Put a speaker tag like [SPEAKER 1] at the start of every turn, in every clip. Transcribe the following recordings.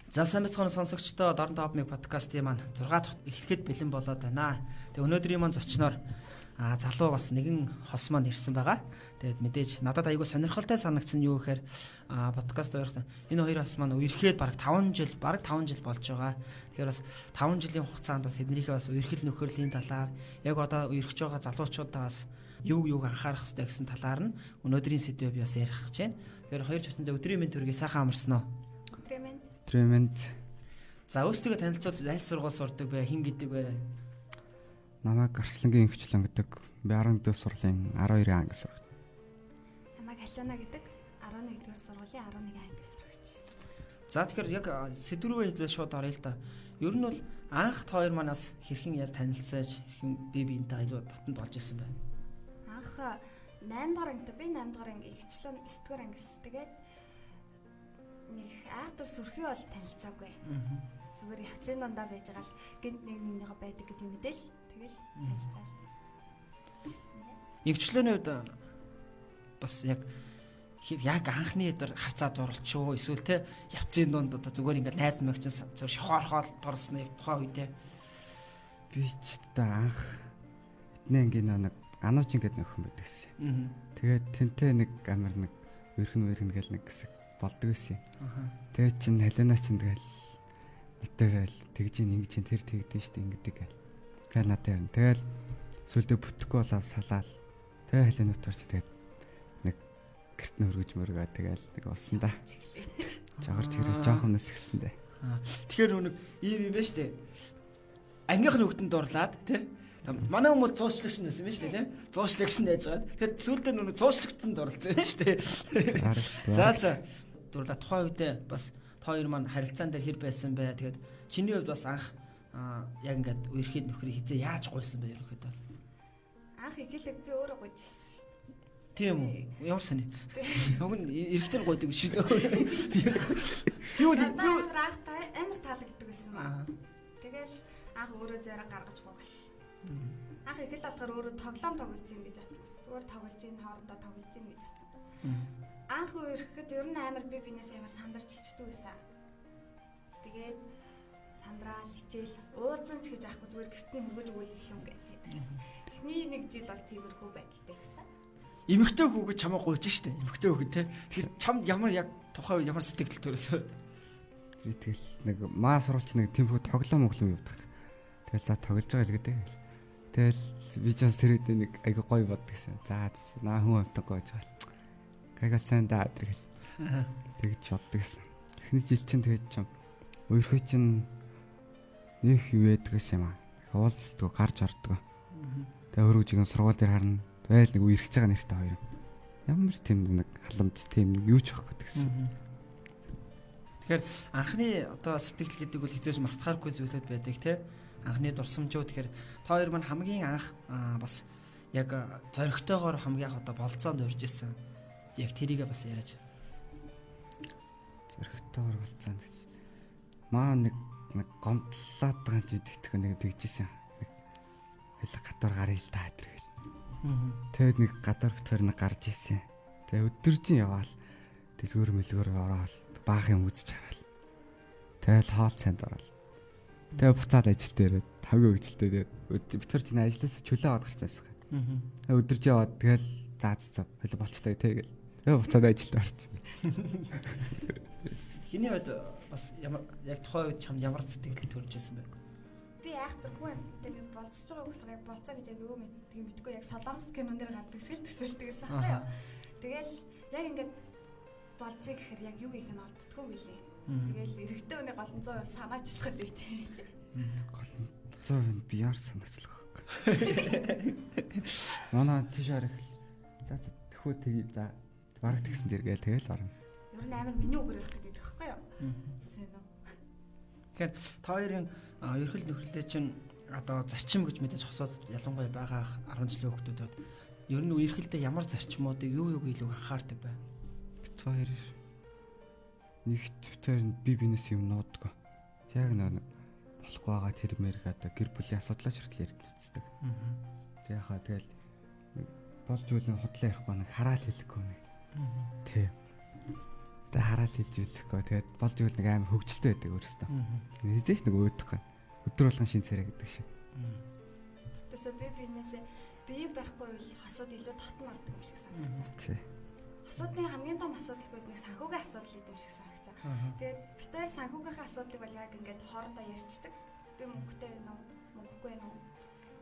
[SPEAKER 1] За сайн мэцхан сонсогчдоо Дорн Топ Миг подкастын маань 6 дахь эхлэхэд бэлэн болоод байна. Тэгээ өнөөдрийн маань зочноор залуу бас нэгэн хос маань ирсэн байгаа. Тэгээд мэдээж надад аягүй сонирхолтой санагдсан юу гэхээр подкаст хоёрт энэ хоёр хос маань үерхэд бараг 5 жил болж байгаа. Тэгэхээр бас 5 жилийн хугацаанд бас тэднийхээ бас үерхэл нөхөрлийн талаар яг одоо үерхэж байгаа залуучуудаа бас юуг анхаарах хэрэгтэй гэсэн талаар нь өнөөдрийн сэдвээ би бас ярих гэж байна. Тэгэхээр хоёр зочноо өдрийн мэнд төргий сайхан амарсан уу?
[SPEAKER 2] Тремент.
[SPEAKER 1] За өөрсдөө танилцуул аль сургууль сурдаг вэ? Хэн гэдэг вэ?
[SPEAKER 2] Намайг Арслангийн Инхчлэн гэдэг. Би 14 сургуулийн 12 анги сурагч.
[SPEAKER 3] Намайг Халиана гэдэг. 11-р сургуулийн 11 анги сурагч.
[SPEAKER 1] За тэгэхээр яг сэдврүү хэлээ шууд оръё л да. Ер нь бол анх та хоёр манаас хэрхэн яаж танилцсаж, хэрхэн бие биентэй айлуу татанд болж исэн бэ?
[SPEAKER 3] Анх 8 дахь ангид би 8 дахь анги Инхчлэн 9-р ангис. Тэгээд нэг аатар сүрхий бол танилцаагүй. Зүгээр явцын дандаа байж байгаа л гинт нэгнийгээ байдаг гэдэг мэдээл. Тэгэл танилцаал.
[SPEAKER 1] Инхчлөөний үед бас яг анхны өдөр харцаа дурлч юу эсвэл те явцын дунд одоо зүгээр ингээд найз мэгчин зүгээр шохоорхоод дурлсныг тухайн үедээ
[SPEAKER 2] Би ч та анх эдний ангийн нэг анууч ингээд нөхөн байдагсэн. Тэгээд тэнтэй нэг амар нэг өрхөн гэл нэг хэсэг болдог байсан. Тэгээд чин Халиана чин тэгэл нэтэрэл тэгж ингэж тэр тэгдэж штэ ингэдэг гэл. Тэгээд надад ярина. Тэгэл сүлдө бүтэхгүй болоод салаал. Тэгээд Халианутаар чи тэгээд нэг гэрт нөргөж мөргөө тэгэл нэг болсон да. Жогор чирээ жоохноос ихсэн дээ.
[SPEAKER 1] Тэгэхээр нүг ийм юм байна штэ. Ангийнх нь хөвгтөнд дурлаад тий. Манай хүмүүс зуучлагч нь байсан юм шүү дээ тийм. Зуучлагч нь яаж байгаа. Тэгэхээр сүүлдээ нүг зуучлагчтанд оролцсон юм шүү дээ. За. Дурлаа тухайн үедээ бас та хоёр маань харилцаан дээр хэр байсан бэ? Тэгээд чиний хувьд бас анх яг ингээд үерхэд нөхрийг хизээ яаж гуйсан бэ ерөнхийдөө?
[SPEAKER 3] Анх ихэлэг би өөрөө гуйжсэн шүү дээ.
[SPEAKER 1] Тийм үү? Ямар сони. Уг нь эрэгтэй гуйдаг шүү дээ. Юу
[SPEAKER 3] амар таалагддаг байсан ба. Тэгэл анх өөрөө зараа гаргаж гуйгал. Анх их л болохоор өөрөө тоглоом тоглож юм гэж атсан. Зүгээр тоглож ийн хоорондоо тоглож ийн гэж атсан. Анх үерхэд ер нь амар би бинээс амар сандарч хичдэг байсан. Тэгээд сандраал хичээл уулзсан ч гэж аахгүй зүгээр гэртэн хөргөж өгөх юм гэж хэлсэн. Эхний нэг жил бол тиймэрхүү байдалтай байсан.
[SPEAKER 1] Эмэгтэй хүүгээ чамаа гуйж штэ. Эмэгтэй хүүгээ те. Тэгэхээр чам ямар яг тухайн ямар сэтгэл төрөөсөө.
[SPEAKER 2] Би тэгэл нэг маа сурвалж нэг тиймэрхүү тоглоом явдаг. Тэгэл за тоглож байгаа л гэдэг. Тэгэл би ч бас тэр үед нэг айгу гоё боддог гэсэн. За наа хүн амтан гоож байгаа. Гагалцаан да гэдэг. Тэгж боддог гэсэн. Эхний жил чинь тэгээд чам өөрхөө чинь нөх юу яадаг гэсэн юм аа. Уулздаг, гарч ордог. Тэгээ өргөжгөн сургууль дээр харна. Тэгэл нэг үерхэж байгаа нэртэй хоёр. Ямар тийм нэг халамж тийм юу ч байхгүй гэсэн.
[SPEAKER 1] Тэгэхээр анхны одоо сэтгэл гэдэг бол хизээж мартахааргүй зүйлүүд байдаг те. Анхны дурсамжууд тэгэхээр та хоёр маань хамгийн анх бас яг зоригтойгоор хамгийн анх одоо болцоонд урьж исэн. Яг тэрийгээ бас яриач.
[SPEAKER 2] Зоригтойгоор болцоонд гэж. Маа нэг гомдлоод байгаа ч үдэгдэх нэг тэгжсэн. Нэг хэл гадар гарыг л таа тэргээл. Тэгээд нэг гадар битэр нэг гарч ирсэн. Тэгээд өдөржин яваал дэлгүүр мэлгүүр ороод баах юм үзэж хараал. Тэгэл хоол цанд ороод. Тэгээ буцаад ажил дээр тавгийн хөвгөлтэй битэр чинь ажлаас чөлөө аваад гарсан байсан. Өдөрж яваад тэгэл заацсан. Хэл болчтой тэгэл. Тэгээ буцаад ажилд орсон.
[SPEAKER 1] Хиний үед бас яг тухайн үед чам ямар сэтгэл төрж байсан бэ?
[SPEAKER 3] Би айхтаргүй юм. Тэгээд болцож байгаа болохоор яг болцоо гэж яг юу мэдгүй яг солонгос кинон дээр гардаг шиг л төсөөлдөг гэсэн аахгүй юу. Тэгэл яг ингээд болцоо гэхээр яг юу их нь олддгүй гэлээ. Тэгэл эрэгтэй хүний голон 100% санаачлах л тийм.
[SPEAKER 2] Голон 100% би яар санаачлах. Манай тийшэр их. За тэхүү тгий за бараг тэгсэн дэргээ тэгэл орно.
[SPEAKER 3] Ер нь амар миний үгээр явах гэдэг байхгүй юу? Сайн уу.
[SPEAKER 1] Тэгэхээр та хоёрын ерхэл нөхрөлтэй чинь одоо зарчим гэж мэдээж хосоод ялангуяа байгаа 10 жилийн хүүхдүүдэд ер нь үерхэлдээ ямар зарчмуудыг юу илүү анхаардаг бай?
[SPEAKER 2] Бид хоёр нэгт битээр би бинээс юм нууддаг. Яг нэг болохгүй байгаа тэр мэрэг одоо гэр бүлийн асуудлаач хүртэл ярилцдаг. Тэгээ хаа тэгэл болж үл нэг худлаа ярихгүй нэг хараал хэлэхгүй нэг. Тэ. Тэ хараад хийж үзэхгүй. Тэгээд болж ивэл нэг амар хөвгөлтэй байдаг өөрөөсөө. Хизээш нэг өөдөхгүй. Өдөр болгон шин царай гэдэг шиг.
[SPEAKER 3] Тэсээ би бинээсээ бие барихгүй бол хосууд илүү тотон болдог юм шиг санагдсан. Асуудлын хамгийн том асуудал бол нэг санхүүгийн асуудал юм шиг санагдсан. Тэгээд битээр санхүүгийн асуудлыг бол яг ингээд хоорондоо ярьцдаг. Би мөнгөтэй байна уу? Мөнгөгүй байна уу?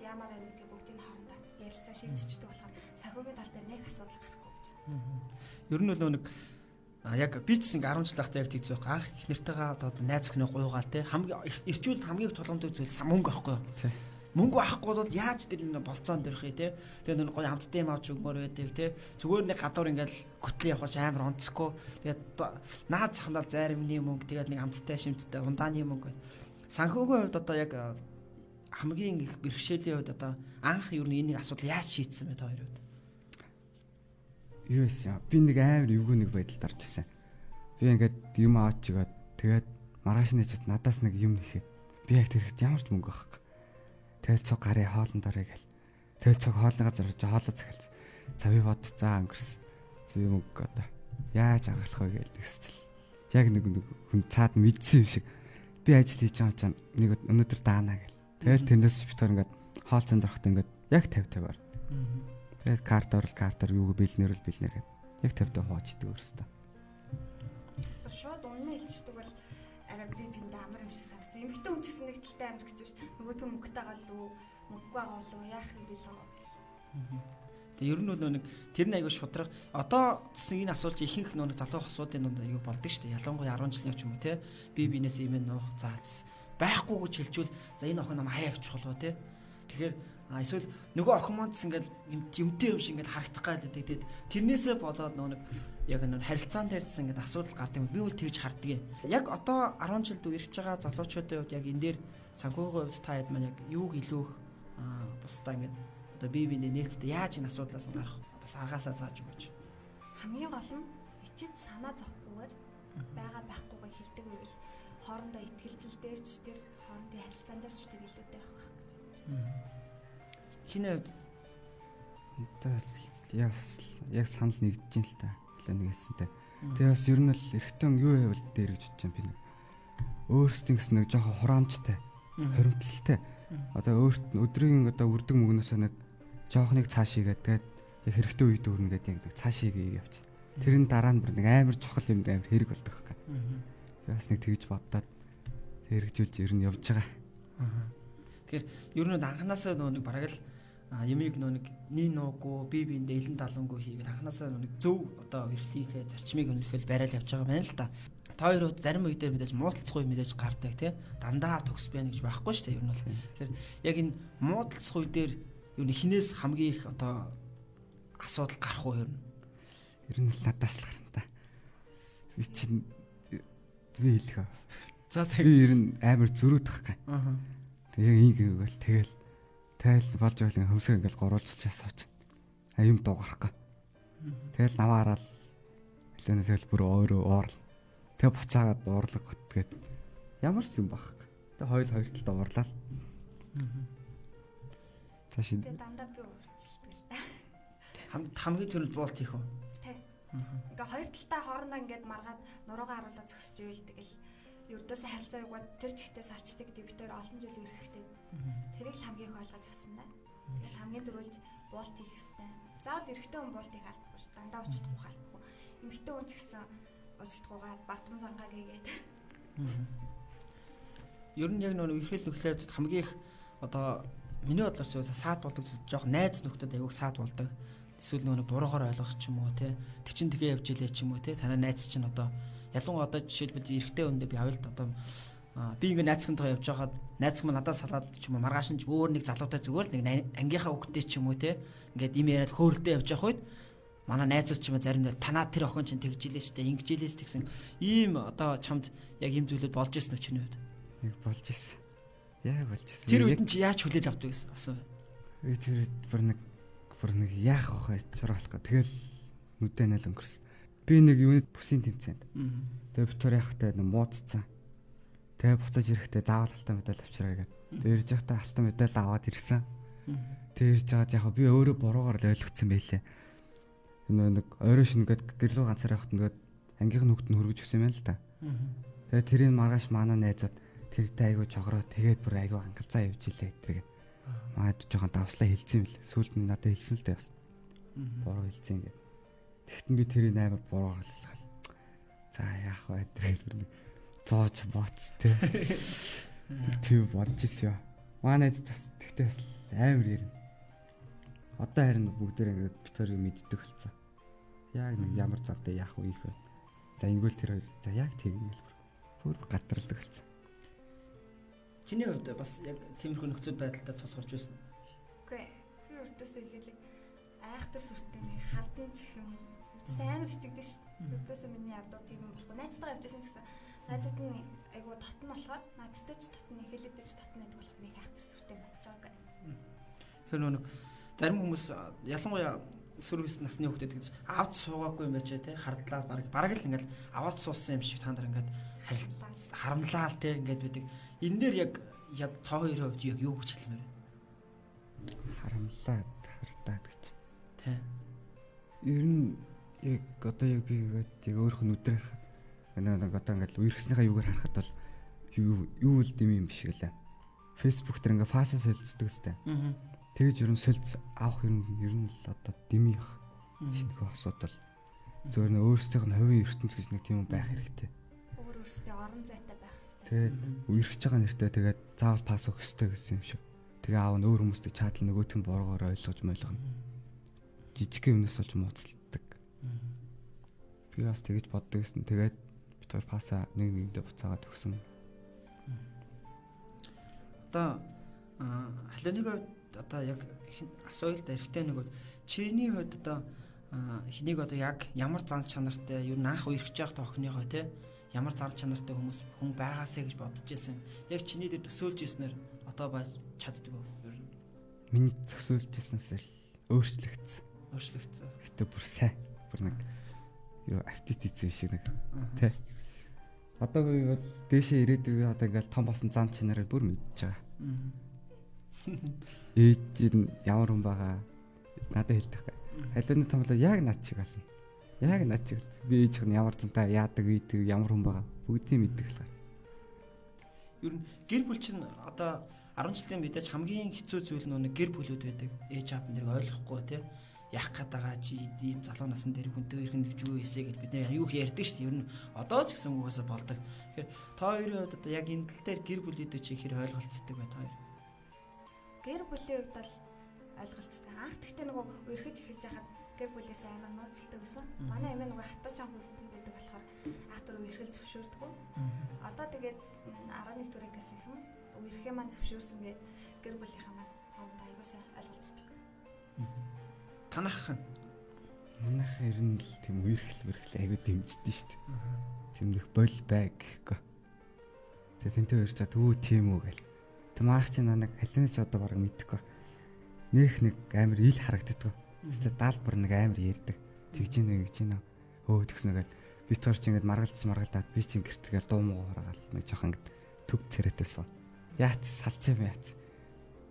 [SPEAKER 3] Ямар байна гэдэг бүгдийн хоорондоо ярилцаа шийдчихдэг болохоор санхүүгийн тал дээр нэг асуудал гарахгүй гэж байна.
[SPEAKER 1] Ер нь бол нэг яг би ч гэсэн 10 жил ахтай яг тийж байхгүй. Анх их нэртэйгээ одоо найз өхнөө гуйгаал те хамгийн ирчүүлд хамгийн их тулгамддаг зүйл мөнгө байхгүй юу? Мөнгө авахгүй бол яаж тэр энэ болцоон дөрөх юм те. Тэгээ нэг гоё амттай юм авч өгмөр байдаг те. Зүгээр нэг гадуур ингээл хөтлөө явах амар онцгүй. Тэгээд наад захнаар заримны мөнгө тэгээд нэг амттай шимттэй ундааны мөнгө. Санхүүгийн хувьд одоо яг хамгийн их бэрхшээлийн хувьд одоо анх юу нэг асуудал яаж шийдсэн бэ та хоёр хувьд?
[SPEAKER 2] Юу вэ? Би нэг амар эвгүй нэг байдалд орж ирсэн. Би ингээд юм авч игээд тэгээд маргааш нь чад надаас нэг юм нэхэд би яг тэрхэд ямар ч мөнгө авахгүй. Тэгэл цог гарын хоолн дарыг гэл. Тэгэл цог хоолныгаа зарж хоолоо захиалц. За би бод за өнгөрс. Би мөнгө одоо яаж аргалах вэ гэж тэгсчил. Яг нэг хүн цаад мэдсэн юм шиг. Би ажил хийж байгаа чинь нэг өнөөдөр даана гэл. Тэгэл тэндээс битээр ингээд хоол цанд орохтой ингээд яг 50-50-аар. Тэгээд картаар юу бэлнэр гээд яг 50-50 хооч идэг өөрөөсөө.
[SPEAKER 3] Шууд үнэн хэлчихдэг бол арай би биндээ амар юм шиг санагдсан. Эмэгтэй хүн ч гэсэн нэг талтай амар гэж биш. Нөгөөдгөө мөнгөтэй гал уу, мөнгөгүй байгаа болов яах юм бэ л.
[SPEAKER 1] Тэгээ ер нь бол нэг тэр нь аягүй шудраг. Одоо гэсэн энэ асуулт ихэнх нэг залуу хосуудын донд аягүй болдог шүү дээ. Ялангуяа 10 жилийн ч юм уу те. Би бинээс юм нуух заац. Байхгүй гэж хэлжүүл за энэ охин нам хаяа авчих болов те. Тэгэхээр эсвэл нөгөө охин маань ч ингээл юмтэй юм шиг ингээд харагдах гал гэдэг. Тэрнээсээ болоод нэг яг нэг харилцаан дээрс ингээд асуудал гардаг юм. Би үл тэгж харддаг юм. Яг одоо 10 жилд үргэлж байгаа залуучуудын хувьд яг энэ дээр санхүүгийн хувьд та хэд маань яг юуг илүүх бусдаа ингээд одоо бие биенээ нээлттэй яаж энэ асуудлаас нь гарах бас аргаасаа зааж өгөөч.
[SPEAKER 3] Хамгийн гол нь ичид санаа зовхгүйгээр байгаа байхгүйгээ хэлдэг үйл хоорондоо ихтгэлцэл дээрч тэр хоорондын харилцаан дээрч тэр илүүтэй байх гэж байна.
[SPEAKER 1] Хинэ
[SPEAKER 2] яг санал нэгдэж ин л та. Хэлээ нэг хэлсэнтэй. Тэгээ бас ер нь л эрэгтэй юу байвал дээр гэж бодож байна би нэг. Өөрсдийн гэсэн нэг жоохон хураамжтай, хоримтлалтай. Одоо өдрийн одоо үрдэг мөгнөөсөө нэг жоохныг цааш игээд тэгээд яг хэрэгтэй үед өрнө гэдэг яг нэг цааш игээ явж. Тэрэн дараа нь бүр нэг амар чухал юм амар хэрэг болдог хэрэг. Бас нэг тэгж боддоод хэрэгжүүлж ер нь явж байгаа.
[SPEAKER 1] Тэгэхээр ер нь анханасаа нэг бараг л ямиг нэг нин нуугүй би биэндээ илэн талангүй хийгээд анханасаа нэг зөв одоо эрхлийнхээ зарчмыг өнөхөл барайл явж байгаа байна л та. Та хоёроо зарим үедээ мэдээж муудалцах үе мэдээж гардаг тий. Дандаа төгс байна гэж байхгүй шүү дээ ер нь бол. Тэгэхээр яг энэ муудалцах үе дээр ер нь хинээс хамгийн их одоо асуудал гарах уу ер нь?
[SPEAKER 2] Ер нь надаас л гарна та. Би чинь би хэлэх.
[SPEAKER 1] За
[SPEAKER 2] тэг. Би ер нь амар зөрүүд тахгүй. Тэгээ ийм гэл тэгэл болж байл хөмсөг ингээл гурвалжиж асууч. Юм дуугарахгүй. Тэгэл наваа хараад тэгэл бүр өөрөө уурлаа. Тэг буцаагаад уурлаг готгээд ямар ч юм байхгүй. Тэг хоёр талд уурлаа. Цаашид.
[SPEAKER 3] Тэг дандаа би уурчилдаг л та.
[SPEAKER 1] Хамгийн түрүүнд болт хийх үү?
[SPEAKER 3] Тэг. Ингээ хоёр талтай хоорондоо ингээд маргаад нуруугаа харуулаад зөксөж ивэл тэгэл ердөөсөө харилцаа юугаад тэр чигтээ салчдаг гэдэг битээр олон жил ирэхтэй. Тэрийг л хамгийн их ойлгож авсан да. Тэгэл хамгийн дөрүүлж болт хийх хэрэгтэй. Заавал эрэгтэй хүн болт хийх албагүй ш. Дандаа уучдахгүй халбагүй. Эмэгтэй хүн ч гэсэн уучдахгүйгаа бардам зангаа гээгээд.
[SPEAKER 1] Ер нь яг нөө ихэл нөхлөө үзэд хамгийн их одоо миний бодлоор саад болдог жоох найз нөхдөд аяг саад болдог. Эсвэл нөө буруугаар ойлгох ч юм уу те. Тэг чин тгээ явж илээ ч юм уу те. Танай найз чинь одоо ялангуяа одоо жишээлбэл эрэгтэй хүндээ би авъя л одоо би ингээ найзхантайгаа явж байгаад найзх маань надад салаад ч юм уу маргааш нь өөр нэг залуутай зүгээр л нэг ангийнхаа хүүхдээ ч юм уу те ингээд им яриад хөөрөлдөө явж явах үед манай найзууд ч юм уу заримдаа танаа тэр охин чинь тэгж илээ штэ ингэж илээс тэгсэн ийм одоо чамд яг ийм зүйлүүд болж ирсэн өчний үед
[SPEAKER 2] яг болж ирсэн яг болж ирсэн
[SPEAKER 1] тэр үед нь чи яаж хүлээж авдаг гэсэн асуу
[SPEAKER 2] тэр бүр нэг яах вэ чураалах тэгэл нүдэ найл өнгөрсөн би нэг юуны бүсийн тэмцээнд тэгээ битүүр яхахтай нэг муудцсан тэгээ буцаж ирэхдээ заавал алтан медаль авчираа гэдэг тэгээ ирж байхдаа алтан медаль аваад ирсэн тэгээ ирж байгаад яг би өөрөө буруугаар л ойлгоцсон байлээ нэг орой шингээд гэр лөө ганцаар явахт ингээд ангийнх нь хүүхэд нь хөргөж өгсөн юм байна л да. Тэгээд тэрийг маргааш манай найзууд тэртэй айгуу жогроо тэгээд бүр айгуу ангалзаа явж илээ тэрэг. Маад жоохон давслаа хэлсэн юм л. Сүүлд нь надад хэлсэн л дээ бас. Буруу хэлсэн ингээд. Тэгтэн би тэрийг амар буруу галлаа. За яах вэ тэрийг бүр нэг зооч бооц тэ. Тэг болж исэн юм. Манай найз бас тэгтээ бас амар ярина. Одоо харин бүгдээр ингээд битүүрийг мэддэг болсон. Яг нэг ямар завтай яах вэ их вэ. За ингүүл тэр хоёр за яг тэгнэ л бүр гатарладаг болсон.
[SPEAKER 1] Чиний хувьд бас яг тиймэрхүү нөхцөл байдалтай тулгарч байсан.
[SPEAKER 3] Үгүй би өртөөсөө ихэлэг айхтар сүртэй нэг халдан ч юм. Өртөөсөө амар итгэдэж шүү. Өртөөсөө миний ядуу тийм юм болохгүй. Найзтайгаа явжсэн ч гэсэн найзууд нь айгуу татна болохоор надтай ч татна ихэлэдэж татна гэдэг болохоор нэг айхтар сүртэй батж байгаа.
[SPEAKER 1] Тэр нэг зарим хүмүүс ялангуяа сүрвэс насны хүүхдэд гэж авч суугаагүй юм байж тээ хардлаа бараг л ингээд аваад суусан юм шиг та нар ингээд харамлаа л тээ ингээд байдаг. Энэ дээр яг тоо хоёрын хувьд яг юу гэж хэлмээр вэ?
[SPEAKER 2] Харамлаа хардаад гэж.
[SPEAKER 1] Тэ.
[SPEAKER 2] Ер нь яг одоо яг би ингээд яг өөрөх нь өдрөөр нэг одоо ингээд үерхснийхаа юугаар харахад бол юу л дэм юм биш гэлээ. Facebook дээр ингээд фасаа солилцдог үстэй. Тэгэж ер нь солиц авах ер нь л одоо дэмий их шинэхүү асуудал. Зөвөр нь өөрсдийнх нь хувийн ертөнц гэж нэг тийм байх хэрэгтэй.
[SPEAKER 3] Өөрсдөө орон зайтай байх хэрэгтэй.
[SPEAKER 2] Тэгээд үерхэж байгаа нэртэй тэгээд заавал пас өгөх хэрэгтэй гэсэн юм шиг. Тэгээ аав нь өөр хүмүүстэй чатал нөгөөтг нь боргоор ойлгож мойлгоно. Жижиг юмнаас болж мууцалдаг. Би бас тэгэж боддог гэсэн. Тэгээд бид хоёр пасаа нэгэндээ буцаагаад өгсөн.
[SPEAKER 1] Одоо халууны хувьд одоо яг асуулт эрэхтэй нэг чиний хувьд одоо хэнийг одоо яг ямар зан чанартай ер нь анх үерхэж явах охиныгоо те ямар зан чанартай хүн байгаасаа гэж бодож байсан. Яг чиний дээр төсөөлж ирснээр одоо байж чаддаг уу ер нь?
[SPEAKER 2] Миний төсөөлж ирснээс л өөрчлөгдсөн. Гэтэ бүр сайн. Бүр нэг юу автитизм шиг нэг тий. Одоо би бол дээшээ ирээдүйг одоо ингээл том болсон зам чанарыг бүр мэдчихэж байгаа. Ээж нь ямар хүн байгаа надад хэлдэг. Халууны томлоо яг над чиг болно. Яг над чиг. Би ээж нь ямар зантай яадаг үйдэг ямар хүн байгаа бүгдийг мэддэг л.
[SPEAKER 1] Ер нь гэр бүл чинь одоо 10 жилийн мэдээж хамгийн хэцүү зүйл нь гэр бүлүүд байдаг. Ээж аав нэрийг ойлгохгүй тий. Яах гээд байгаа чи ийм залуу насны дээр хүнтэй ирэх нь юу эсэ гэж бид нэр юу ярьдаг шүү дээ. Ер нь одоо ч гэсэн угаасаа болдог. Тэгэхээр та хоёрын хувьд одоо яг энэ тал дээр гэр бүлүүдээ чи ихэр ойлголцдог бай та хоёр.
[SPEAKER 3] Гэр бүлийн хувьд бол ойлголцдог. Анх тэгтээ нөгөө өрхөж эхэлж байхад гэр бүлээс амар нууцлдаг гэсэн. Манай эмээ нөгөө хатууч анх байдаг болохоор ах トゥ өрхөл зөвшөөрдөг. Одоо тэгээд 11 дуурайгаас ихэнх өрхөө маань зөвшөөрсөн гээд гэр бүлийнхаа маань хонд аягаасаа ойлголцдог.
[SPEAKER 1] Танах
[SPEAKER 2] манайх ер нь л тийм үерхэл аягүй дэмждэж штт. Тэмдэх бол бай гэхгүй. Тэгээ тэнтэй хоёр цаа түү тийм үү гэл. Тэг маах чи нэг халинаас одоо бараг мэдхгүй. Нэх нэг амар ил харагддаг. Тэгээ даалбар нэг амар ярьдаг. Тэгж ийн өө тэгснэгээд би тоор чи ингээд маргалдаад би чи гэртгээл дуу муу харгаал нэг жоохон ингээд төв царайтайсан. Яац салц юм яац.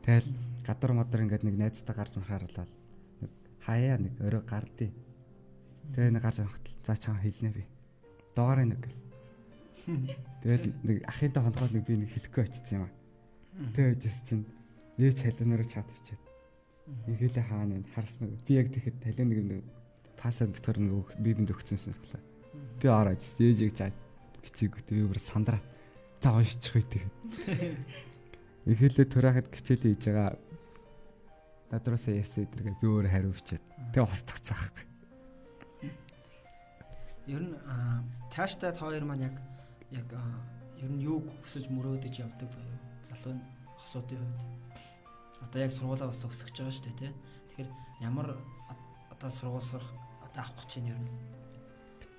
[SPEAKER 2] Тэгэл гадар модор ингээд нэг найзтай гарч мархаарлаа. Хаяа нэг өрөө гардыг. Тэгээ нэг гарч авахт за чам хэлнэ би. Дугаараа нэг гэл. Тэгэл нэг ахынтай хондгоод нэг би нэг хэлэхгүй очсон юм аа. Тэгээ жис чинь ээж халуунаараа чадчихад. Инхээлээ хаана харснаа. Би яг тэгэхэд халуун нэг пасад битгэр нэг бигэнд өгцөнсөн гэхлээ. Би ороод ээжийг жаа бичээгүүтэй би бүр сандраа. За уншчих үе тэгээд. Инхээлээ турахад хичээлээ хийж байгаа. Надраасаа ясаа эдэргээ би өөр хариу бичээд тэгээ устгацсан байхгүй.
[SPEAKER 1] Ер нь цаашдаа та хоёр маань яг ер нь юу хүсэж мөрөөдөж явдаг буюу залуу хосуудын хувьд. Одоо яг сургуулаа бас төгсөж байгаа шүү дээ тий. Тэгэхээр ямар одоо сургууль сурах одоо авах гэж чинь ер нь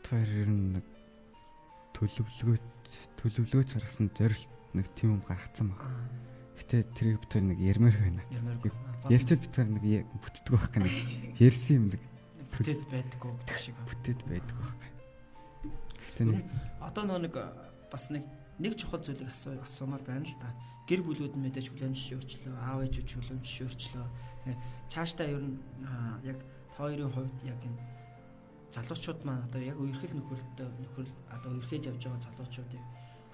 [SPEAKER 2] тэр ер нь нэг төлөвлөгөөч гаргасан зорилт нэг тийм юм гаргацсан баг. Гэтэ тэрийг битэр нэг ярмаар байна. Ярьчод битэр нэг бүтдэг байх гэнэ. Ярьсан юм нэг
[SPEAKER 1] бүтэд байдаггүй гэх шиг.
[SPEAKER 2] Бүтэд байдаг байх. Гэтэ нэг
[SPEAKER 1] одоо нэг бас нэг чухал зүйлийг асуумаар байна л да. Гэр бүлүүд нь мэдээж хүлэмжшөөрчлөө, аав ээжүүд хүлэмжшөөрчлөө. Тэгээ цаашдаа ер нь яг та хоёрын хувьд яг энэ залуучууд маань одоо яг үерхэл нөхөр одоо үерхэд явж байгаа залуучуудыг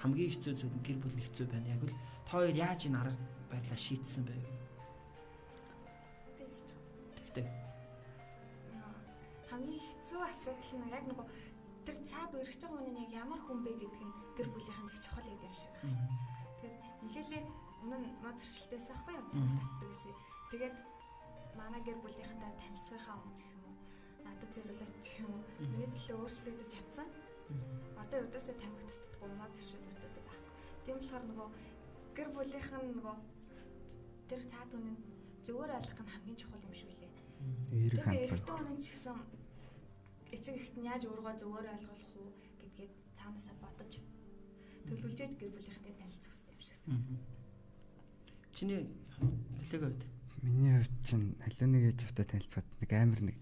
[SPEAKER 1] хамгийн хэцүү зүйл нь гэр бүл хэцүү байна. Яг л та хоёр яаж энэ арга байдлаа шийдсэн бэ? Тэгтээ.
[SPEAKER 3] Хамгийн хэцүү асуудал нь яг нөгөө тэр цаад үерхэж байгаа хүн яг ямар хүн бэ гэдг нь гэр бүлийнх нь их чухал гэдэг юм шиг байна. Тэгээд нэлээлээ өмнө нь мод зөрчилдөөс ахгүй юу? Татдаг гэсэн. Тэгээд манай гэр бүлийнхэнтэй танилцсахаа өмнө гэх юм уу? Надад зэрүүлээч гэх юм уу? Миний төлөө өөрчлөгдөж чадсан. Одоо өрдөөсөө тамхи татдаггүй мод зөрчил өрдөөсөө байхгүй. Тийм болохоор нөгөө гэр бүлийнх нь нөгөө тэр цаад үнэн зөвөр ойлгох нь хамгийн чухал юм шиг лээ.
[SPEAKER 2] Эерэг хандлага.
[SPEAKER 3] Эрэгтэй хүн ч гэсэн эцэг эхт нь яаж өөрийгөө зөвөр ойлгох уу гэдгээд цаанаасаа бодож төлөвлөжөөд гэр бүлийнхэнтэй танилцах хэрэгтэй юм шиг санагдав.
[SPEAKER 1] Чиний эхлэгээ үед
[SPEAKER 2] Миний хувьд чинь халуун нэг ээж автай танилцаад нэг амар нэг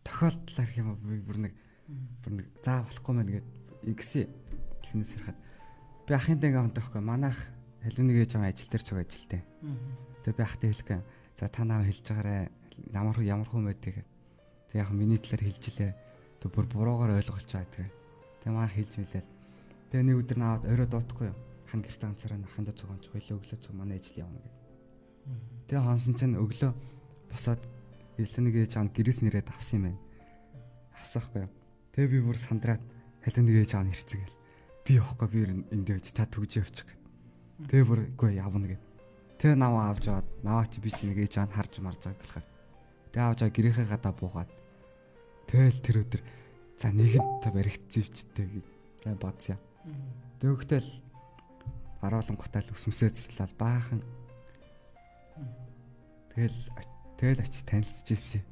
[SPEAKER 2] тохиолдлоо гэх юм уу бүр нэг заа болохгүй мэн гээд ингэсэн ихнээс харахад би ахынтай ингээ хонтохгүй манайх халуун нэг ээж аваа ажил дээр цуг ажилтай. Тэгээ би ахтай хэлэхгүй. За та наваа хэлж байгаарэ ямар хүн байдгийг. Тэг яг миний талаар хэлжилээ. Тэг бүр буруугаар ойлгуулж байгаа тэгээ. Тэг маа хэлж мэлээ. Тэгээ нэг өдөр наваад орой дуутахгүй юу? Хан гэртээ ганцаараа хандаа цугамж хойлоо өглөө цуг манай ажил явна гэ. Тэгээ хонсон чинь өглөө босоод хэлсэн нэг ээж аав гэрээс нэрээд авсан юм байна. Авсаахгүй юу? Тэгээ би бүр сандраад халуун нэг ээж аав ирцгээл. Би явахгүй би эндээ байж та төгж явчих гэ. Тэгээ бүр үгүй явна гэ. Тэгээ наваа авч аваад наваа чи би чи нэг ээж аав харж марж байгаа гэхэл. Тэгээ авч аваа гэрийнхээ гадаа буугаад тэгэл тэр өдөр за нэгэнт баригдсан өвчтэй гэж бодсон юм. Тэгвэл харуулан гутаал өсмөсөө цэцлэл баахан. Тэгэл очиж танилцж ирсэн.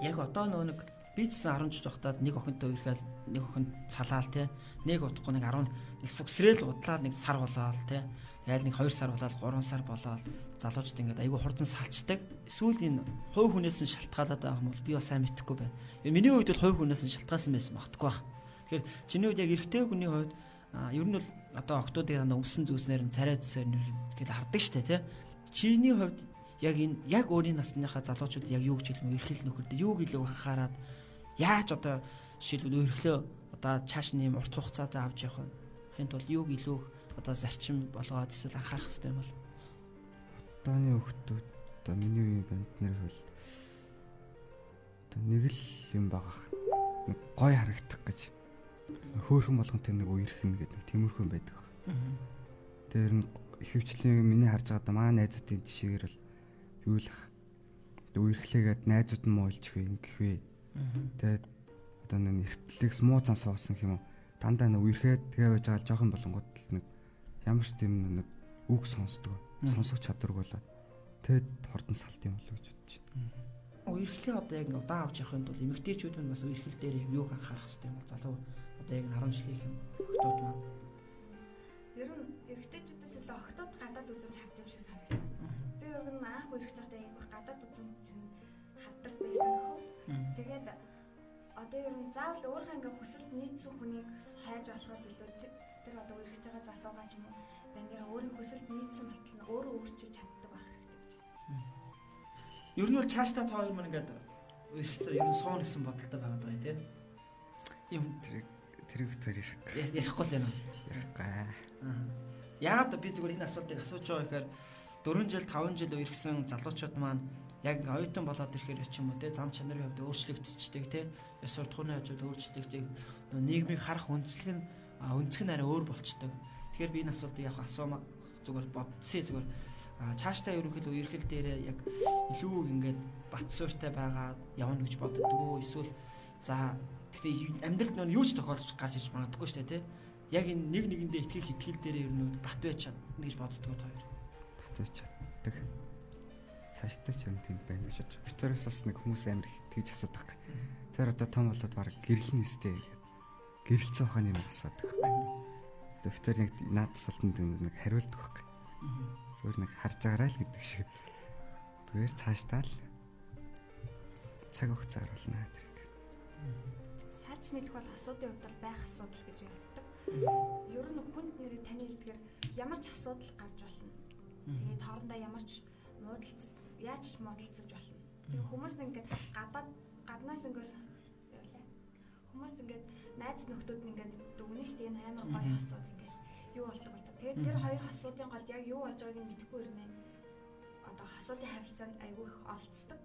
[SPEAKER 1] яг одоо нэг би ч гэсэн 10 жил байхдаа нэг охинтой үерхэл нэг охин цалаал те нэг удахгүй нэг 10 нэг сүгсрэл удлаад нэг сар болоод те тэгэл нэг 2 сар болоод 3 сар болоод залуучууд ингээд айгүй хурдан салцдаг. Эсвэл энэ хувь хүнээс нь шалтгаалаад байгаа юм бол би бас сайн мэдэхгүй байна. Миний хувьд бол хувь хүнээс нь шалтгаалсан байсан магтгүй баг. Тэгэхээр чиний хувьд яг эрэгтэй хүний хувьд ер нь бол одоо октоодыг дандаа өмсөн зүснээр нь царай зүсээр нь гэдээ хардаг штэ те. Чиний хувьд яг энэ яг өөрийн насныхаа залуучууд яг юу гэж хэлмэ эрхэл нөхөрдөө юу гэлөө анхаарад яаж одоо жишээлбэл өрхлөө одоо чааш нэм урт хугацаатай авч явах хинт бол юу илүү одоо зарчим болгоод эсвэл анхаарах хэрэгтэй юм бол
[SPEAKER 2] одооны хүүхдүүд одоо миний үеийн банд нар хэл одоо нэг л юм байгаа. Нэг гой харагдах гэж хөөхөн болгонтэй нэг үерхэн гэдэг тиймэрхүү байдаг. Тэр нь ихэвчлэн миний харж байгаадаа манай найзуудын жишээгээр л юу л үерхлээгээд найзууд нь муулж хөө ингэх вэ. Тэгээд одоо нэг нэрплэгс муу цан суусан юм уу дандаа нэг үерхэд тэгээ байж байгаа жоохон болонгууд л нэг ямар ч тийм нэг үг сонсдог сонсох чадваргүй болоод тэгэд хордон салт юм болов гэж бодож байна.
[SPEAKER 1] Үерхлээ одоо яг удаан авч явахын тулд эмэгтэйчүүд нь бас үерхэл дээр юуг анхаарах хэрэгтэй юм бол залуу одоо яг 10 жилийн юм охтууд маань
[SPEAKER 3] ер нь эрэгтэйчүүдээс илүү охтууд гадаад үзэмж хардаг юм шиг санагдсан. Би ер нь анх үерхэж байхдаа яг гадаад үзэмж чинь хардаг байсан хөө. Тэгээд одоо ер нь заавал өөрийнхөө ингээ хүсэлд нийцсэн хүнийг хайж болохоос илүү тэр одоо үерхэж байгаа залуугаа ч юм уу бандиа өөрийн хүсэлд нийцсэн батал нь өөрөө өөрчилж чаддаг байх хэрэгтэй гэж бодож байна.
[SPEAKER 1] ер нь бол цаашдаа та хоёр маань ингээд үерхэлцээр ер нь суун гэсэн бодолтой байгаад байгаа тийм юм
[SPEAKER 2] тэр үгээр
[SPEAKER 1] ярихгүй л юм.
[SPEAKER 2] ярихгүй.
[SPEAKER 1] Яагаад би зүгээр энэ асуултыг асууж байгаа гэхээр 4 жил 5 жил үерхсэн залуучууд маань яг оюутан болоод ирэхээр ч юм уу те зам чанарын хувьд өөрчлөгдчихдэг те ёс суртахууны хажууд өөрчлөгддөг нийгмийг харах өнцөг нь арай өөр болчдөг. Тэгэхээр би энэ асуултыг яг асуумаа зүгээр бодсон зүгээр цаашдаа ерөнхийдөө үерхэл дээрээ яг илүү ингээд бат суурьтай байгаа явна гэж боддгоо эсвэл за гэхдээ амьдралд нөө юу ч тохиолдож гарч иж магадгүй шүү дээ те яг энэ нэг нэгэндээ итгэл дээрээ ер нь бат байж чадна гэж боддгоо та хоёр
[SPEAKER 2] Бат байж чаддаг. Цаашдаа ч юм тийм байна гэж бодож. Битэрээс бас нэг хүмүүс амир их тэгж асуудаг. Тэр одоо том болоод баг гэрэлнэ сте гэрэлцэн ухааны юм асуудаг. Одоо битэр яг наад асуултанд нэг хариулдаг байхгүй. Зүгээр нэг харж байгаарай л гэдэг шиг. Зүгээр цаашдаа л цаг хугацаа харуулна тэрэг.
[SPEAKER 3] Саач нийлэх бол асуудын хувьд бол байх асуудал гэж боддог. Ер нь хүнд нэрээ таны хэлдгээр ямар ч асуудал гарч болно. Тэгээд хоорондоо ямар ч муудалцаж яаж ч муудалцаж болно. Тэгээ хүмүүс нэг ингээд гаднаас ингээс Хүмүүс ингээд найз нөхдөд нь ингээд дүгнэ шүү дээ. Энэ амар гоё хосууд ингээд юу болдог бол та. Тэгээд тэр хоёр хосуудын гол яг юу болж байгааг нь мэдэхгүй ирнэ. Одоо хосуудын харилцаанд айгүй их олцдог.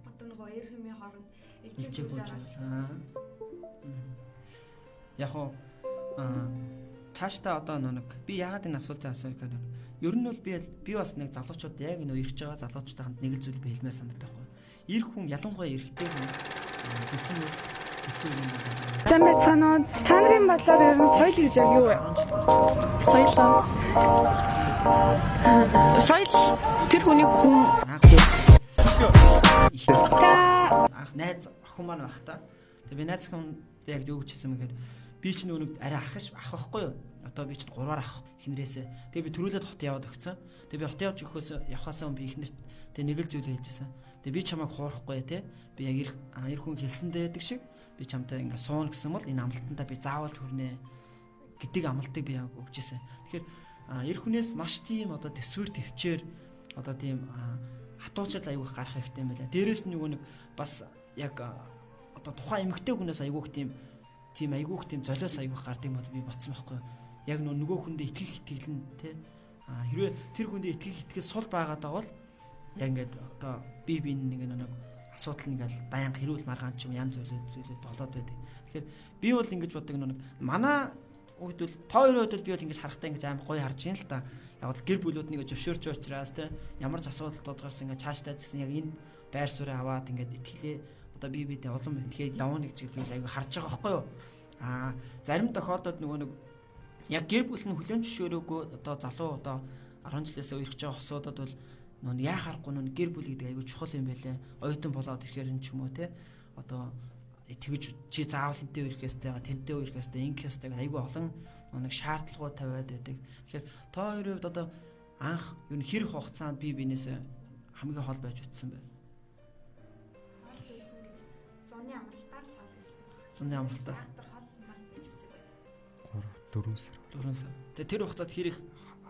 [SPEAKER 3] Одоо нөгөө эр хэмээ хооронд илжиж үүж араад.
[SPEAKER 1] Яг уу цаашдаа одоо нэг би яагаад энэ асуултыг асуух гэхээр ер нь бол би бас нэг залуучууд яг энэ ирж байгаа залуучуудтай хамт нэг л зүйл би хэлмээр санагдаад байна. Эр хүн ялангуяа эрэгтэй хүн гэсэн үг юм байна.
[SPEAKER 4] Зам байцгаана уу? Та нарын бодлоор ер нь соёл гэж яг юу вэ? Соёл тэр хүний хүн
[SPEAKER 1] анх найз охин маань байх та. Тэгээ би найз охин яг юу гэж хэлсэн мэхээр би ч нүг арай ах байхгүй юу? Одоо би ч 3-аар ах эхнэрээсээ. Тэгээ би төрүүлээд хот яваад өгсөн. Тэгээ би хот явж явахаасаа би эхнэрт тэгээ нэг л зүйл хэлжсэн. Тэгээ би чамайг хуурахгүй те. Би яг эр хүн хэлсэндээ байдаг шиг би чамтай ингээ суун гэсэн бол энэ амлалтандаа би заавал хүрнэ гэдэг амлалтыг би яг өгчээсэн. Тэгэхээр эр хүнээс маш тийм одоо төсвөр төвчээр одоо тийм хатуучил аягүй гарах хэрэгтэй юм байна. Дээрээс нь нэг бас яг одоо тухайн эмэгтэй хүнээс аягүй тийм айгүйх тийм золиос айгүйх гардаг бол би ботсон байхгүй. Яг нөгөө хүндээ итгэх итгэлэн тий. Хэрвээ тэр хүндээ итгэх сул байгаад байгаа бол яг ингээд одоо би нэг асуудал ингээл баян хэрүүл маргаан ч юм янз зүйлүүд болоод байдаг. Тэгэхээр би бол ингэж боддог нэг манай үед бол тоо хоёрын үед би бол ингэж харахтаа ингэж аим гоё харж ийн л та. Яг л гэр бүлүүд нэг зөвшөөрч уучраас тий ямар ч асуудал тодорхойлсон ингээд цаашдаа гэсэн яг энэ байр суурь аваад ингээд итгэлээ одоо би бидэд улам итгээд явна гэж би айгүй харж байгаа байхгүй юу? Зарим тохиолдолд нөгөө нэг яг гэр бүл нь хүлээн зөвшөөрөөгүй одоо залуу одоо 10 жилээс үерхэж байгаа хосуудад бол нөгөө яа харахгүй нөгөө гэр бүл гэдэг айгүй чухал юм байлээ. Оюутан болоод ирэхээр нь ч юм уу те одоо тэгж чи заавал тэнтэй үерхэстэй тэнтэй үерхэстэй инкэстэй айгүй олон нэг шаардлагууд тавиад байдаг. Тэгэхээр та хоёрын хувьд одоо анх юу хэр хугацаанд би бинээс хамгийн хол байж утсан бэ?
[SPEAKER 3] Зуны амралтаар л хол байсан.
[SPEAKER 1] Зуны амралтаар
[SPEAKER 2] 4 сар.
[SPEAKER 1] 4 сар. Тэгээ тэр хугацаанд хэр их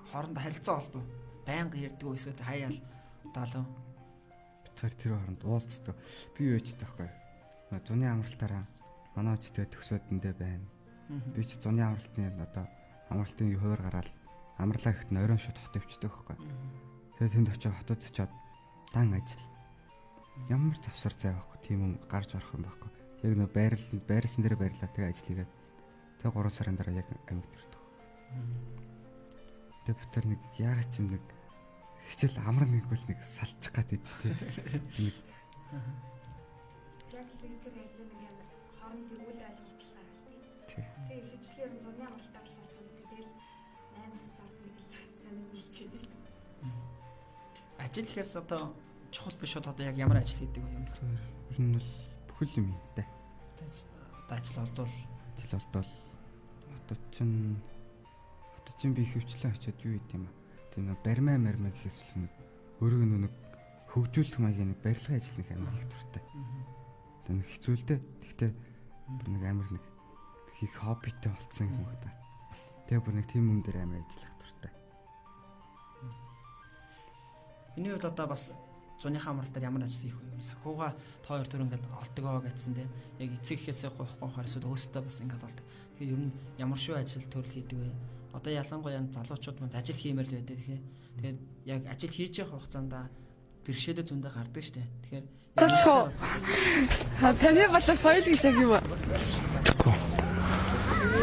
[SPEAKER 1] хоорондоо харилцаа олдов. Байнга ярьдаг уу эсвэл хаяал даалуу.
[SPEAKER 2] Тэр хооронд уулздаг. Би юу ч таахгүй. Зуны амралтаараа манай үчтэй төгсөөдөндөө байна. Би ч зуны амралтны одоо амралтын хуваар гараад амрлаа гэхэд оройн шууд хот өвчдөг байхгүй. Тэгээд тэнд очиж хотод очиод дан ажил. Ямар завсар зай байхгүй. Тийм юм гарч орох юм байхгүй. Яг нөө байрлсан дээр байрлаа тэгээ ажил хийгээд тэгээ 3 сарын дараа яг амьд төрдөг. Тэгээ бид тэр нэг яагаад ч юм нэг хичээл амар нэгвэл нэг салчих гад идэв тий.
[SPEAKER 3] Яг л тэр хайзан нэг амар хоорондын үйл ойлголцол гаргалтай. Тэгээ хичээлээр зуны амралтаар салцсан. Тэгэл 8 сард нэг л сонир билчээд.
[SPEAKER 1] Ажил ихээс одоо чухал биш бол одоо яг ямар ажил хийдэг вэ юм?
[SPEAKER 2] Ер нь бол бүхэл юм дээ.
[SPEAKER 1] Одоо ажил олдвол
[SPEAKER 2] хотод чинь би хөвчлэн очиод юу хийд юм аа. Тийм нэг баримаа гэхээс л нэг өөрөг нэг хөгжүүлэх маягийн нэг барилгын ажил нэг амар их дуртай. Тэгээ нэг хэцүүлдэ. Тэгтээ бүр нэг амар нэг хийх хоббитэй болцсон юм уу та. Тэгээ бүр нэг тийм юм дээр амар ажиллах дуртай.
[SPEAKER 1] Миний хувьд одоо бас зуныхаа амралтаар ямар ажил хийх вэ? Сахууга та хоёр төр ингээд олдгоо гэсэн тийм. Яг эцэг ихээсээ гоохгүйхээр эсвэл өөртөө бас ингээд олдог. Тэгэхээр ер нь ямар шүү ажил төрөл хийдэг вэ? Одоо ялангуяа залуучууд манд ажил хиймээр л байдаг тийм. Тэгээд яг ажил хийж явах хугацаанд бэрхшээлээ зөндөө гардаг штэ. Тэгэхээр
[SPEAKER 4] таны бодлоор соёл гэж яг юу вэ?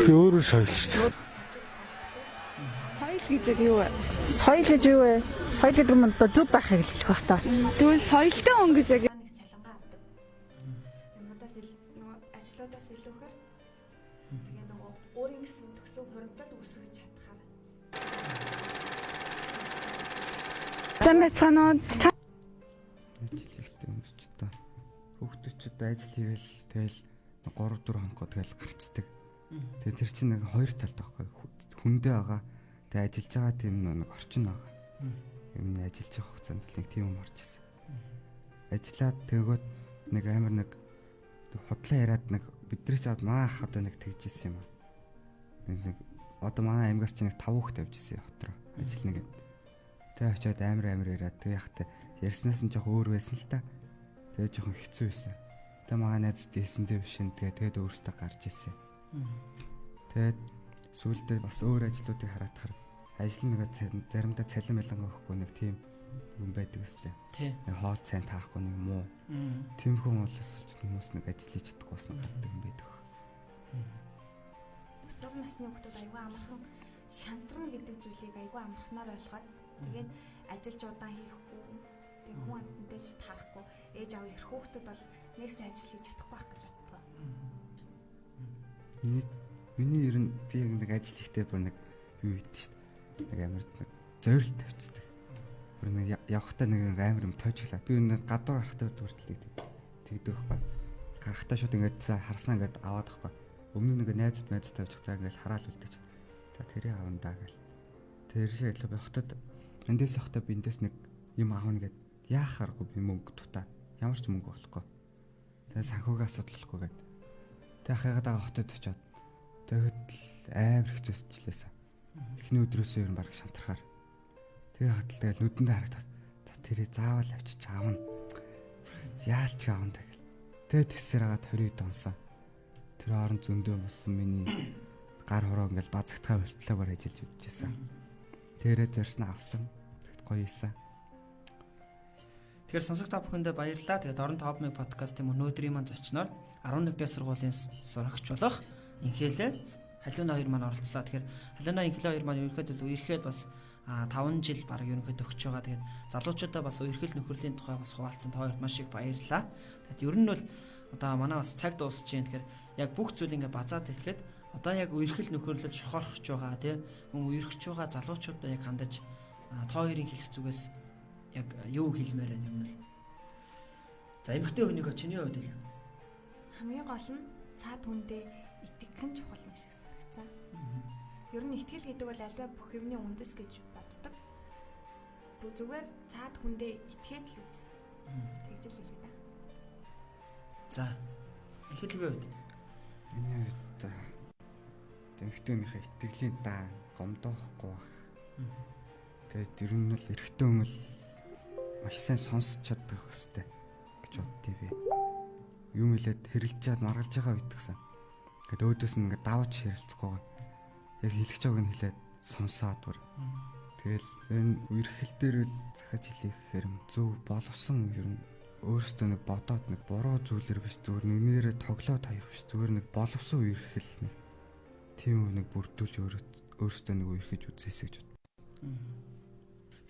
[SPEAKER 5] Би өөрөө соёл шүү дээ.
[SPEAKER 4] Соёл гэж яг юу вэ?
[SPEAKER 6] Соёл гэж юу вэ? Соёл гэдэг нь зөв байхыг л хэлэх байх та.
[SPEAKER 4] Тэгвэл соёлтой хүн гэж яг
[SPEAKER 3] Нэг цалингаа авдаг. Юмудаас нөгөө ажлуудаас илүүхээр тэгээ нөгөө өөрийн гэсэн төсөв хуримтлал үүсгэж чадхаар.
[SPEAKER 4] зам байцгаана уу?
[SPEAKER 2] Ажил ихтэй өмсч та. Хүүхдүүчүүд ажил хийгээл тэгэл 3-4 хоногоо тэгэл гарцдаг. Тэгээ тэр чинь нэг хоёр талтай байхгүй. Хүндээ байгаа. Тэгээ ажиллаж байгаа тийм нэг орчин байгаа. Юм ажиллаж байгаа хугацаанд нэг тийм юм орж ирсэн. Ажиллаад тэгвэл нэг амар нэг худлаа яриад нэг бидний ч аваад маах одоо нэг тэгжсэн юм аа. Нэг одоо манай аймгаас чинь нэг 5 хүүхд тавьж ирсэн хотроо. Ажил нэг. Тэгээ очиод амар яриад тэгээ яхтай ярьснаас нь жоох өөр байсан л та. Тэгээ жоохон хэцүү байсан. Тэгээ маа найзд хэлсэнтэй биш юм. Тэгээд өөртөө гарч ирсэн. Тэгээд сүүлдээ бас өөр ажлуудыг хараад хар ажил нэг заримдаа цалин мэлэн өгөхгүй нэг тийм юм байдаг үстэй.
[SPEAKER 1] Тий.
[SPEAKER 2] Нэг хоол цайн таахгүй нэг муу. Тиймэрхүү молоос хүмүүс нэг ажил хийж чадахгүй бас гардаг юм байдаг.
[SPEAKER 3] Өсвөр насны хүмүүс аюу амархан шантран гэдэг зүйлийг аюу амархнаар ойлгоод тэгээд ажиллаж удаан хийхгүй тэгээд хүн амтнтай ч тарахгүй ээж аав их хүүхдүүд бол нэгсэн ажил хийж чадахгүй байх гэж бодлоо.
[SPEAKER 2] Миний ер нь би нэг ажил хийхдээ бүр нэг юу хийдэж шүү дээ. Нэг амар нэг зорилт тавьчихдаг. Бүр нэг явахтаа нэг амар юм тойжглаа. Би нэг гадуур харахтаа бүртлээ тэгдэг байхгүй. Гарахтаа шууд ингээд харснаа ингээд аваад байхгүй. Өмнө нэг найзд тавьчих цаа ингээд хараал үлдээж. За тэрийг авна даа гэл. Тэршээ илүү явахтаа эндээс явахтаа би эндээс нэг юм аавна гэд яах аргагүй би мөнгө дутаа. Ямар ч мөнгө болохгүй. Тэгээ санхүүгээ асуудалхгүй гэд. Тэгээ ахыгаа даа хотод очиод тэгээд амар хэцүүсчлээсэн. Эхний өдрөөсөө ер нь баг шантархаар. Тэгээ хатал тэгэл нүдэндээ харагдаад. За тэрийг заавал авчиж аавна. Яалч аавна тэгэл. Тэгээ тэсээр агаад 20 донсон. Тэр орон зөндөө болсон миний гар хороо ингээл базагтахаа болтлоогаар ажиллаж үдчихсэн. Тэрээ зорьсон авсан. Тэгэд гоё ийсэн.
[SPEAKER 1] Тэгэхээр сонсогч та бүхэндээ баярлалаа. Тэгээд Орон Товмиг подкастын өнөөдрийн маань зочноор 11 дэх сургуулийн сурагч болох Инхээлээ Халиуна 2 маань оролцлаа. Тэгэхээр Халиуна Инхээлээ 2 маань ерөнхийдөө үерхэд бас 5 жил баг ерөнхийдөө өгч байгаа. Тэгээд залуучуудаа бас үерхэл нөхөрлийн тухай бас хуваалцсан та хоёрт маш их баярлалаа. Тэгээд ер нь бол одоо манай бас цаг дуусч जैन. Тэгэхээр яг бүх зүйл ингээ базаад хэлэхэд одоо яг үерхэл нөхөрлөл шохорхож байгаа тийм үерхэж байгаа залуучуудаа яг хандаж та хоёрын хэлэх зүгээс яг юу хэлмээр байна юм бол. За эмэгтэй хүнийг чиний хувьд л
[SPEAKER 3] Хамгийн гол нь цаад хүндээ итгэх нь чухал юм шиг санагцсан. Ер нь итгэл гэдэг бол альва бүх юмны үндэс гэж боддог. Зүгээр цаад хүндээ итгээд л үз. Тэгж л хэлээ да.
[SPEAKER 1] За эхлэгээ үед
[SPEAKER 2] Миний хувьд эмэгтэйнийхээ итгэлийн даа гомдоохгүй байх. Тэгээд ер нь л эрэгтэй хүн л маш сайн сонсч чаддаг хэвээр гэж боддгийг би. Юм хэлээд хэрэлж чад маргалж байгаа үед гэсэн. Ингээд өөдөөс нь ингээд давж хэрэлцэхгүй. Яг хэлэх чааг нь хэлээд сонсоод бүр. Тэгэл энэ үерхэл дээр л захиж хэлэх гэхээр зөв боловсон ер нь өөрөөсөө нэг бодоод нэг буруу зүйлэр биш зүгээр нэгнээрээ тоглоод хаях биш зүгээр нэг боловсон үерхэл нэг тийм нэг бүрдүүлж өөрөөсөө нэг үерхэж үзээсэй гэж бод.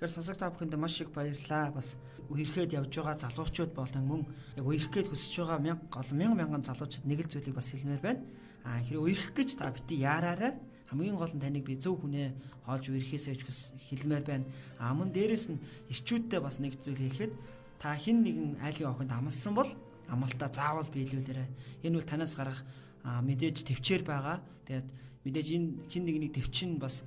[SPEAKER 1] Тэгэхээр сонсогч та бүхэнд маш их баярлалаа. Бас үерхэд явж байгаа залуучууд болон мөн яг үерхэд хүсэж байгаа мянган залуучууд нэг л зүйлийг бас хэлмээр байна. Хэрэг үерх гэж та бити яараарай. Хамгийн гол нь таныг би зөв хүнээ хоолж үерхээсэй гэж хэлмээр байна. Мөн дээрэс нь ирчүүдтэй бас нэг зүйл хэлэхэд та хэн нэгэн айлын охинд амлсан бол амлалтаа заавал биелүүлээрэй. Энэ бол танаас гарах мэдээж төвчээр байгаа. Тэгээд мэдээж энэ хэн нэгнийг төвчин бас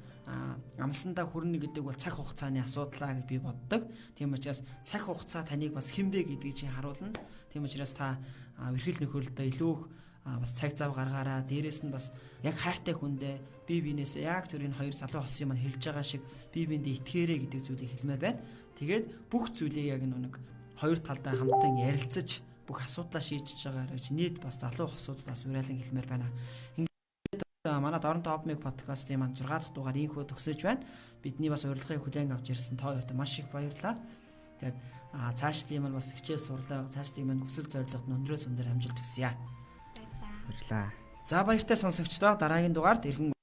[SPEAKER 1] амлсандаа хүрнэ гэдэг бол цаг хугацааны асуудлаа гэж би боддог. Тийм учраас цаг хугацаа таныг бас хинбэ гэдгийг чи харуулна. Тийм учраас та эрхэл нөхөрлөлтөд илүү их бас цаг зав гаргаараа дээрэс нь бас яг хайртай хүндээ бие биенээсээ яг тэр энэ хоёр залуу хосын маань хэлж байгаа шиг бие биендээ итгээрэй гэдэг зүйлийг хэлмээр байна. Тэгээд бүх зүйлийг яг нэг хоёр талдаа хамтан ярилцаж бүх асуудлаа шийдэж байгаа гэж нийт бас залуу хосуудлаас уриалан хэлмээр байна. Манай Орон Товмиг подкастын маань 6 дахь дугаар ийхүү төгсөж байна. Бидний бас урилгыг хүлээн авч ирсэн та хоёрт маш их баярлалаа. Тэгээд цаашдын маань бас хичээл сурлаа. Цаашдын маань хүсэл зорилгод өндрөөс өндөр амжилт хүсье.
[SPEAKER 2] Баярлалаа.
[SPEAKER 1] За баяртай сонсогчдоо дараагийн дугаард иргэн